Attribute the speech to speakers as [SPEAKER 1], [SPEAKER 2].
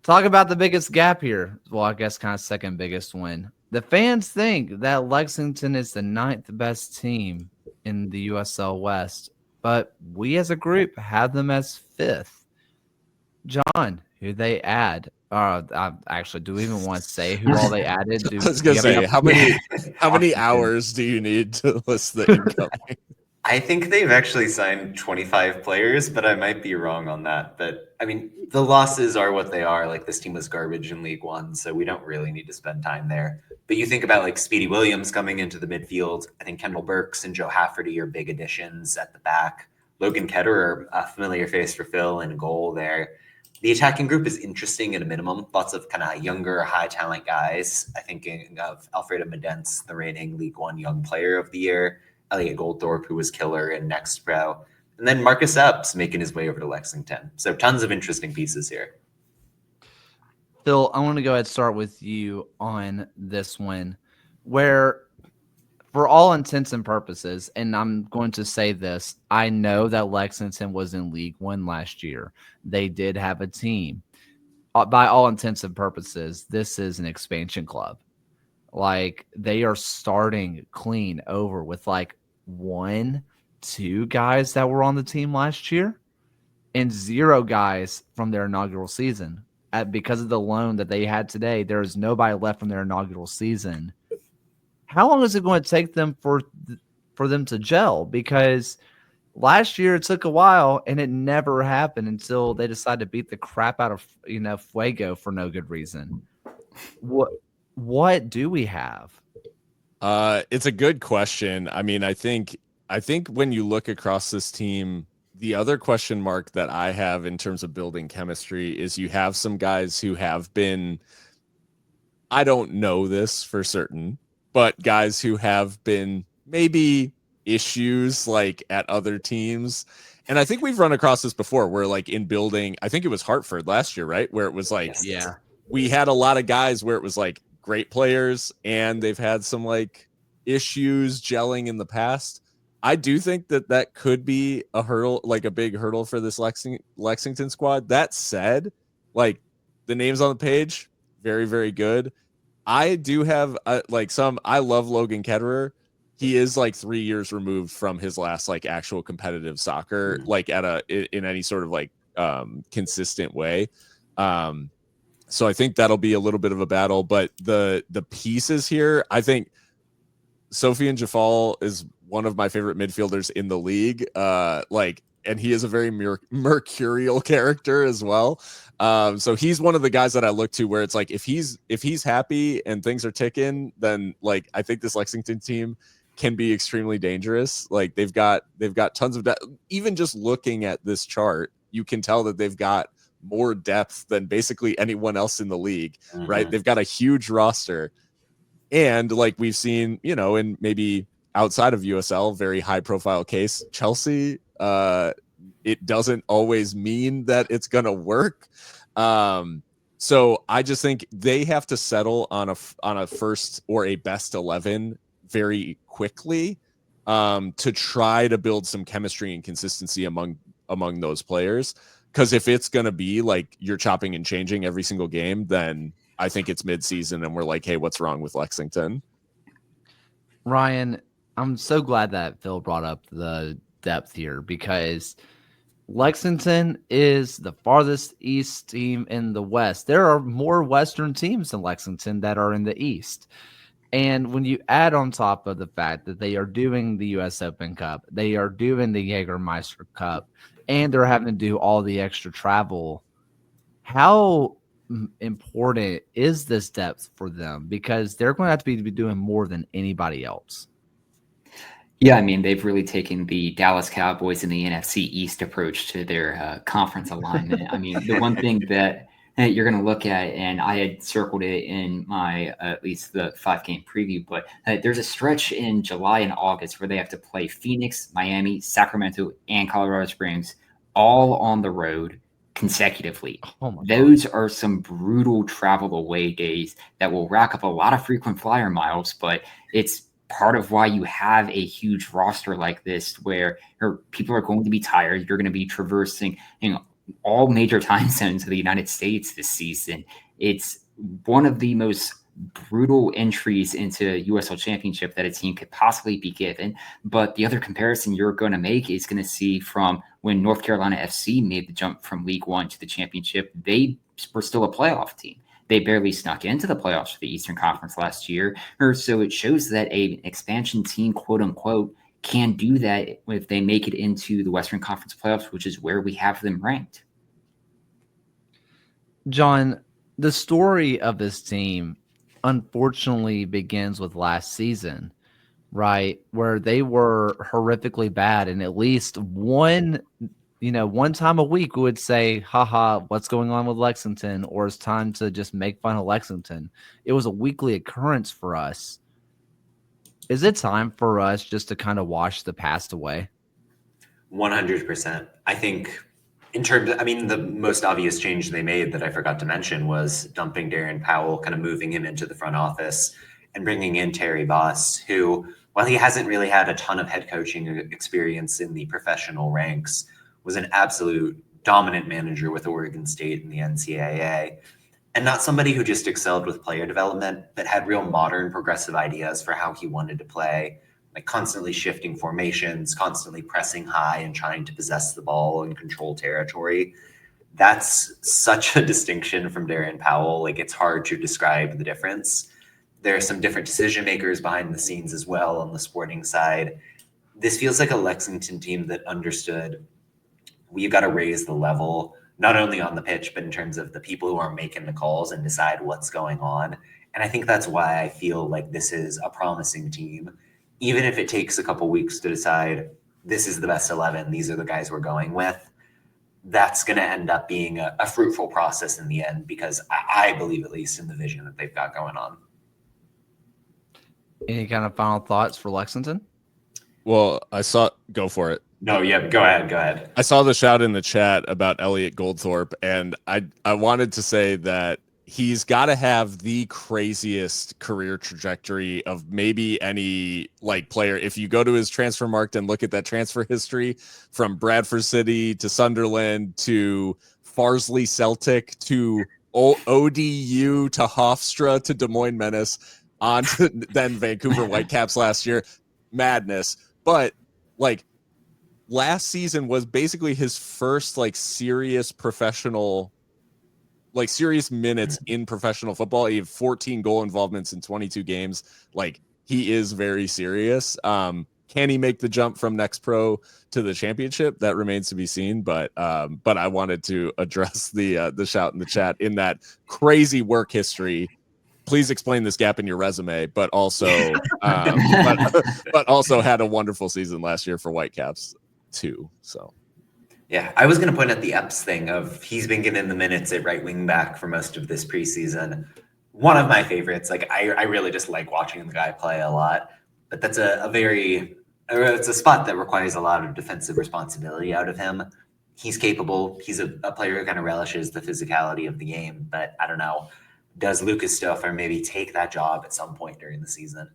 [SPEAKER 1] talk about the biggest gap here. Well, I guess kind of second biggest win. The fans think that Lexington is the 9th best team in the USL West, but we as a group have them as 5th. John, who they add? Actually, do we even want to say who all they added?
[SPEAKER 2] I was gonna say, how many hours do you need to list the incoming?
[SPEAKER 3] I think they've actually signed 25 players, but I might be wrong on that. But I mean, the losses are what they are. Like, this team was garbage in League One, so we don't really need to spend time there. But you think about like Speedy Williams coming into the midfield. I think Kendall Burks and Joe Hafferty are big additions at the back. Logan Ketterer, a familiar face for Phil, in goal there. The attacking group is interesting at a minimum. Lots of kind of younger, high talent guys. I think of Alfredo Medence, the reigning League One Young Player of the Year. Elliot Goldthorpe, who was killer in Next Pro. And then Marcus Epps making his way over to Lexington. So tons of interesting pieces here.
[SPEAKER 1] Phil, I want to go ahead and start with you on this one, where for all intents and purposes, and I'm going to say this, I know that Lexington was in League One last year. They did have a team. By all intents and purposes, this is an expansion club. Like, they are starting clean over with like 1-2 guys that were on the team last year and 0 guys from their inaugural season. Because of the loan that they had today, there is nobody left from their inaugural season. How long is it going to take them for them to gel? Because last year it took a while and it never happened until they decided to beat the crap out of Fuego for no good reason. What do we have?
[SPEAKER 2] It's a good question. I mean, I think when you look across this team, the other question mark that I have in terms of building chemistry is you have some guys who have been, I don't know this for certain, but guys who have been maybe issues like at other teams. And I think we've run across this before where like in building, I think it was Hartford last year, right? Where it was like,
[SPEAKER 1] yeah,
[SPEAKER 2] we had a lot of guys where it was like great players and they've had some like issues gelling in the past. I do think that could be a hurdle, like a big hurdle for this Lexington squad. That said, like the names on the page, very, very good. I do have I love Logan Ketterer. He is like 3 years removed from his last like actual competitive soccer, like in any sort of like consistent way. So I think that'll be a little bit of a battle, but the pieces here, I think Sofian Jafal is one of my favorite midfielders in the league. And he is a very mercurial character as well. So he's one of the guys that I look to where it's like, if he's happy and things are ticking, then like, I think this Lexington team can be extremely dangerous. Like they've got tons of even just looking at this chart, you can tell that they've got more depth than basically anyone else in the league, right? They've got a huge roster. And like we've seen, in maybe outside of USL, very high profile case, Chelsea, it doesn't always mean that it's going to work. So I just think they have to settle on a first or a best 11 very quickly to try to build some chemistry and consistency among those players. Because if it's going to be like you're chopping and changing every single game, then I think it's mid-season and we're like, hey, what's wrong with Lexington?
[SPEAKER 1] Ryan, I'm so glad that Phil brought up the depth here because Lexington is the farthest east team in the West. There are more Western teams than Lexington that are in the East. And when you add on top of the fact that they are doing the U.S. Open Cup, they are doing the Jägermeister Cup, and they're having to do all the extra travel, how important is this depth for them? Because they're going to have to be doing more than anybody else.
[SPEAKER 4] Yeah, I mean, they've really taken the Dallas Cowboys and the NFC East approach to their conference alignment. I mean, the one thing that you're going to look at, and I had circled it in my at least the 5-game preview, but there's a stretch in July and August where they have to play Phoenix, Miami, Sacramento, and Colorado Springs all on the road consecutively. Those are some brutal travel away days that will rack up a lot of frequent flyer miles, but it's part of why you have a huge roster like this where people are going to be tired. You're going to be traversing all major time zones of the United States this season. It's one of the most brutal entries into USL Championship that a team could possibly be given. But the other comparison you're going to make is going to see from when North Carolina FC made the jump from League One to the Championship. They were still a playoff team. They barely snuck into the playoffs for the Eastern Conference last year. So it shows that an expansion team, quote unquote, can do that if they make it into the Western Conference playoffs, which is where we have them ranked.
[SPEAKER 1] John, the story of this team unfortunately begins with last season, right? Where they were horrifically bad. And at least one time a week we would say, haha, what's going on with Lexington? Or it's time to just make fun of Lexington. It was a weekly occurrence for us. Is it time for us just to kind of wash the past away?
[SPEAKER 3] 100%. I think in terms of, the most obvious change they made that I forgot to mention was dumping Darren Powell, kind of moving him into the front office and bringing in Terry Boss, who, while he hasn't really had a ton of head coaching experience in the professional ranks, was an absolute dominant manager with Oregon State in the NCAA. And not somebody who just excelled with player development, but had real modern progressive ideas for how he wanted to play, like constantly shifting formations, constantly pressing high and trying to possess the ball and control territory. That's such a distinction from Darren Powell. Like, it's hard to describe the difference. There are some different decision makers behind the scenes as well on the sporting side. This feels like a Lexington team that understood we've got to raise the level, not only on the pitch, but in terms of the people who are making the calls and decide what's going on. And I think that's why I feel like this is a promising team. Even if it takes a couple weeks to decide this is the best 11, these are the guys we're going with, that's going to end up being a fruitful process in the end, because I believe, at least in the vision that they've got going on.
[SPEAKER 1] Any kind of final thoughts for Lexington?
[SPEAKER 2] Well, go for it.
[SPEAKER 3] No, yeah, go ahead.
[SPEAKER 2] I saw the shout in the chat about Elliot Goldthorpe, and I wanted to say that he's got to have the craziest career trajectory of maybe any player. If you go to his transfer market and look at that transfer history from Bradford City to Sunderland to Farsley Celtic to ODU to Hofstra to Des Moines Menace on to then Vancouver Whitecaps last year, madness. But last season was basically his first serious professional, serious minutes in professional football. He had 14 goal involvements in 22 games. He is very serious. Can he make the jump from Next Pro to the championship? That remains to be seen. But I wanted to address the shout in the chat in that crazy work history. Please explain this gap in your resume, but also but also had a wonderful season last year for Whitecaps too. So
[SPEAKER 3] yeah, I was going to point out the Epps thing of he's been getting the minutes at right wing back for most of this preseason. One of my favorites. I really just like watching the guy play a lot, but that's it's a spot that requires a lot of defensive responsibility out of him. He's capable. He's a player who kind of relishes the physicality of the game, but I don't know. Does Lucas Stouffer maybe take that job at some point during the season?